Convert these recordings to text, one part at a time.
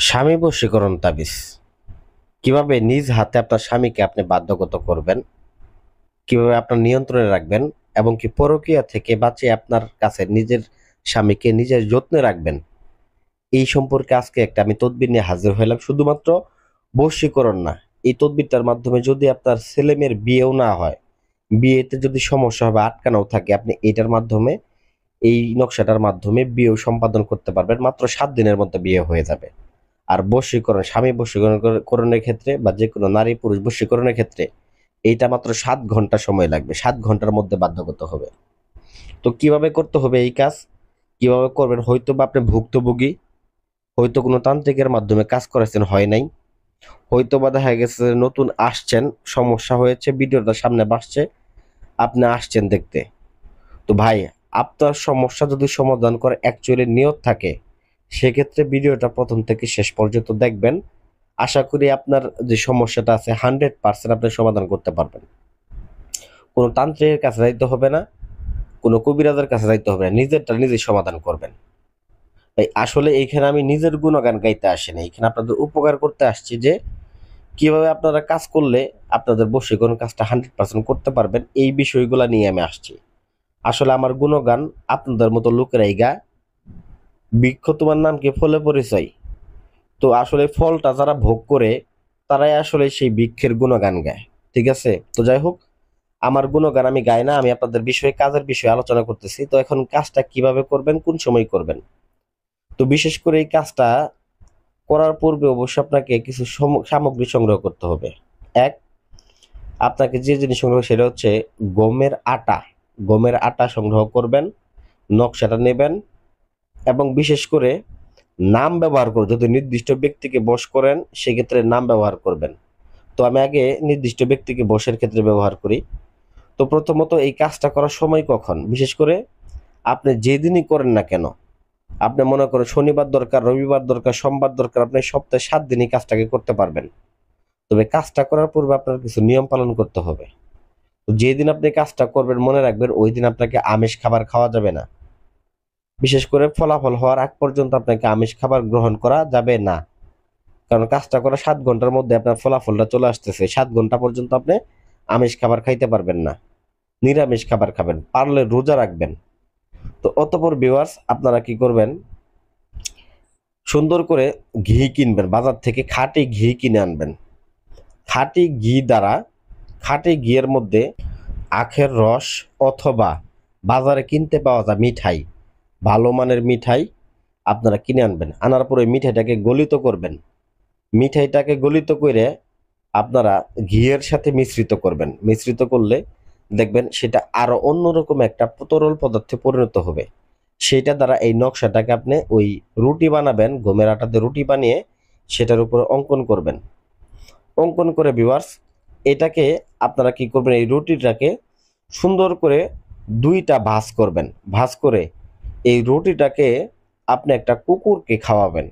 স্বামী বশীকরণ তাবিজ কিভাবে নিজ হাতে আপনার স্বামীকে আপনি বাধ্যগত করবেন, কিভাবে আপনার নিয়ন্ত্রণে রাখবেন এবং কি পরকীয়া থেকে বাঁচিয়ে আপনার কাছে নিজের স্বামীকে নিজের যত্নে রাখবেন, এই সম্পর্কে আজকে একটা আমি তদবির নিয়ে হাজির হলাম। শুধুমাত্র বশীকরণ না, এই তদবিরটার মাধ্যমে যদি আপনার ছেলেমেয়ের বিয়েও না হয়, বিয়েতে যদি সমস্যা হবে, আটকানাও থাকে, আপনি এটার মাধ্যমে, এই নকশাটার মাধ্যমে বিয়েও সম্পাদন করতে পারবেন। মাত্র 7 দিনের মধ্যে বিয়ে হয়ে যাবে। আর বশীকরণ, স্বামী বশীকরণের ক্ষেত্রে বা যে কোনো নারী পুরুষ বশীকরণের ক্ষেত্রে এইটা মাত্র 7 ঘন্টা সময় লাগবে। 7 ঘন্টার মধ্যে বাধ্যগত হবে। তো কিভাবে করতে হবে এই কাজ, কিভাবে করবেন? হয়তো বা আপনি ভুক্তভোগী, হয়তো কোনো তান্ত্রিকের মাধ্যমে কাজ করেছেন, হয় নাই, হয়তো বা দেখা গেছে নতুন আসছেন, সমস্যা হয়েছে, ভিডিওটা সামনে আসছে, আপনি আসছেন দেখতে। তো ভাই, আপনার সমস্যা যদি সমাধান করে অ্যাকচুয়ালি নিয়ত থাকে, সেক্ষেত্রে ভিডিওটা প্রথম থেকে শেষ পর্যন্ত দেখবেন। আশা করি আপনার যে সমস্যাটা আছে 100% আপনি সমাধান করতে পারবেন। কোনো তান্ত্রিকের কাছে যাইতে হবে না, কোনো কবিরাজের কাছে যাইতে হবে না, নিজেরটা নিজেই সমাধান করবেন। তাই আসলে এইখানে আমি নিজের গুণগান গাইতে আসিনি, এখানে আপনাদের উপকার করতে আসছি যে কিভাবে আপনারা কাজ করলে আপনাদের বশীকরণ কাজটা 100% করতে পারবেন, এই বিষয়গুলো নিয়ে আমি আসছি। আসলে আমার গুণগান আপনাদের মতো লোকেরাই গায়। বৃক্ষ তোমার নাম কি ফলে পরিচয়। তো আসলে ফলটা যারা ভোগ করে তারাই আসলে সেই বৃক্ষের গুণগান গায়। ঠিক আছে? তো যাই হোক, আমার গুণগান আমি গাই না, আমি আপনাদের বিষয়ে, কাজের বিষয়ে আলোচনা করতেছি। তো এখন কাজটা কিভাবে করবেন, কোন সময় করবেন? তো বিশেষ করে এই কাজটা করার পূর্বে অবশ্যই আপনাকে কিছু সামগ্রী সংগ্রহ করতে হবে। এক, আপনাকে যে জিনিস সংগ্রহ, সেটা হচ্ছে গমের আটা। গমের আটা সংগ্রহ করবেন, নকশাটা নেবেন এবং বিশেষ করে নাম ব্যবহার করে, যদি নির্দিষ্ট ব্যক্তিকে বশ করেন সেক্ষেত্রে নাম ব্যবহার করবেন। তো আমি আগে নির্দিষ্ট ব্যক্তিকে বশের ক্ষেত্রে ব্যবহার করি। তো প্রথমত এই কাজটা করার সময় কখন? বিশেষ করে আপনি যেদিনই করেন না কেন, আপনি মনে করেন শনিবার দরকার, রবিবার দরকার, সোমবার দরকার, আপনি সপ্তাহে 7 দিনই কাজটাকে করতে পারবেন। তবে কাজটা করার পূর্বে আপনার কিছু নিয়ম পালন করতে হবে। তো যেদিন আপনি কাজটা করবেন মনে রাখবেন ওই দিন আপনাকে আমিষ খাবার খাওয়া যাবে না। বিশেষ করে ফলাফল হওয়ার আগ পর্যন্ত আপনাকে আমিষ খাবার গ্রহণ করা যাবে না। কারণ কাজটা করা 7 ঘন্টার মধ্যে আপনার ফলাফলটা চলে আসতেছে, 7 ঘন্টা পর্যন্ত আপনি আমিষ খাবার খাইতে পারবেন না, নিরামিষ খাবার খাবেন, পারলে রোজা রাখবেন। তো অতঃপর ভিউয়ার্স, আপনারা কি করবেন, সুন্দর করে ঘি কিনবেন, বাজার থেকে খাঁটি ঘি কিনে আনবেন। খাঁটি ঘি দ্বারা, খাঁটি ঘিয়ের মধ্যে আখের রস অথবা বাজারে কিনতে পাওয়া যায় মিঠাই, ভালো মানের মিঠাই আপনারা কিনে আনবেন। আনার পরে মিঠাইটাকে গলিত করবেন। মিঠাইটাকে গলিত করে আপনারা ঘিয়ের সাথে মিশ্রিত করবেন। মিশ্রিত করলে দেখবেন সেটা আরো অন্যরকম একটা তরল পদার্থে পরিণত হবে। সেটা দ্বারা এই নকশাটাকে আপনি ওই রুটি বানাবেন, গমের আটাতে রুটি বানিয়ে সেটার উপরে অঙ্কন করবেন। অঙ্কন করে ভিউয়ার্স, এটাকে আপনারা কি করবেন, এই রুটিটাকে সুন্দর করে 2টা ভাঁজ করবেন। ভাঁজ করে এই রুটিটাকে আপনি একটা কুকুরকে খাওয়াবেন,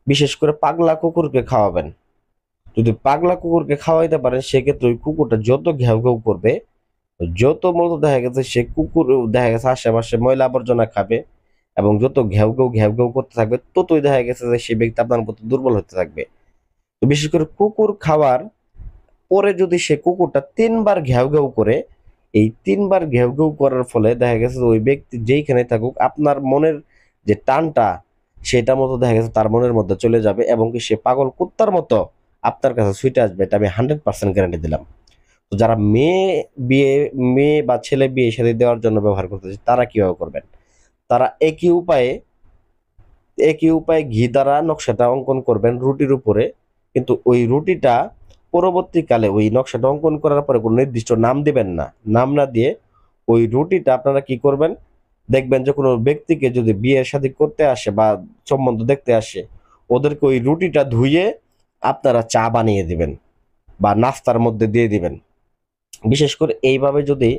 বিশেষ করে পাগলা কুকুরকে খাওয়াবেন। যদি পাগলা কুকুরকে খাওয়াইতে পারেন সেক্ষেত্রে ওই কুকুরটা যত ঘেউ ঘেউ করবে, যত মূলত দেখা গেছে সে কুকুর দেখা গেছে আশেপাশে ময়লা আবর্জনা খাবে এবং যত ঘেউ ঘেউ করতে থাকবে, ততই দেখা গেছে যে সেই ব্যক্তি আপনার প্রতি দুর্বল হতে থাকবে। তো বিশেষ করে কুকুর খাওয়ার পরে যদি সে কুকুরটা 3বার ঘেউ ঘেউ করে, এই 3বার ঘেউ ঘেউ করার ফলে দেখা গেছে ওই ব্যক্তি যেইখানে থাকুক আপনার মনের যে টানটা, সেটা মতো দেখা গেছে তার মনের মধ্যে চলে যাবে এবং কি সে পাগল কুত্তার মতো আপনার কাছে ছুটে আসবে। এটা আমি 100% গ্যারান্টি দিলাম। তো যারা মেয়ে বা ছেলে বিয়ে শাদী দেওয়ার জন্য ব্যবহার করতেছে তারা কিভাবে করবেন? তারা একই উপায়ে ঘি দ্বারা নকশাটা অঙ্কন করবেন রুটির উপরে। কিন্তু ওই রুটিটা পরবর্তীকালে ওই নকশাটা অঙ্কন করার পরে কোনো নির্দিষ্ট নাম দিবেন না। নাম না দিয়ে ওই রুটিটা আপনারা কি করবেন, দেখবেন যে কোনো ব্যক্তিকে যদি বিয়ে শাদী করতে আসে বা সম্বন্ধ দেখতে আসে, ওদেরকে ওই রুটিটা ধুয়ে আপনারা চা বানিয়ে দিবেন বা নাস্তার মধ্যে দিয়ে দিবেন। বিশেষ করে এইভাবে যদি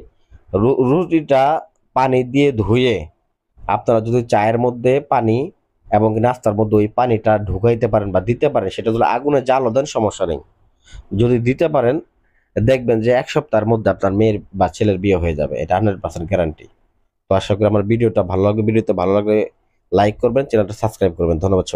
রুটিটা পানি দিয়ে ধুয়ে আপনারা যদি চায়ের মধ্যে পানি এবং নাস্তার মধ্যে ওই পানিটা ঢুকাইতে পারেন বা দিতে পারেন, সেটা যদি আগুনে জ্বালও দেন সমস্যা নেই। যদি দিতে পারেন দেখবেন যে 1 সপ্তাহের মধ্যে আপনার মেয়ের বা ছেলের বিয়ে হয়ে যাবে। এটা 100% গ্যারান্টি। তো আশা করি আমার ভিডিওটা ভালো লাগবে। ভিডিওতে ভালো লাগলে লাইক করবেন, চ্যানেলটা সাবস্ক্রাইব করবেন। ধন্যবাদ সবাই।